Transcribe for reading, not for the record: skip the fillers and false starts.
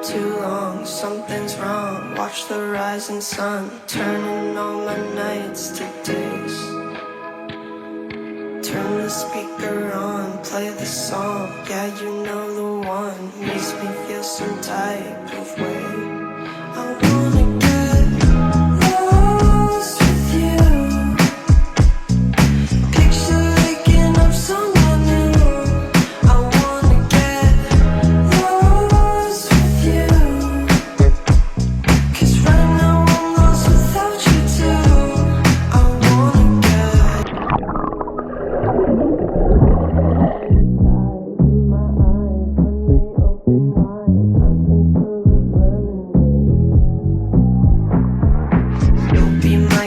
up too long, something's wrong. Watch the rising sun, turning all my nights to days. Turn the speaker on, play the song. Yeah, you know the one, makes me feel some type of way. I wanna get lost with you. Picture waking up somewhere new. I wanna get lost with you. 'Cause right now I'm lost without you too. I wanna get my eyes when they open wide. I'm full of lemonade. You'll be my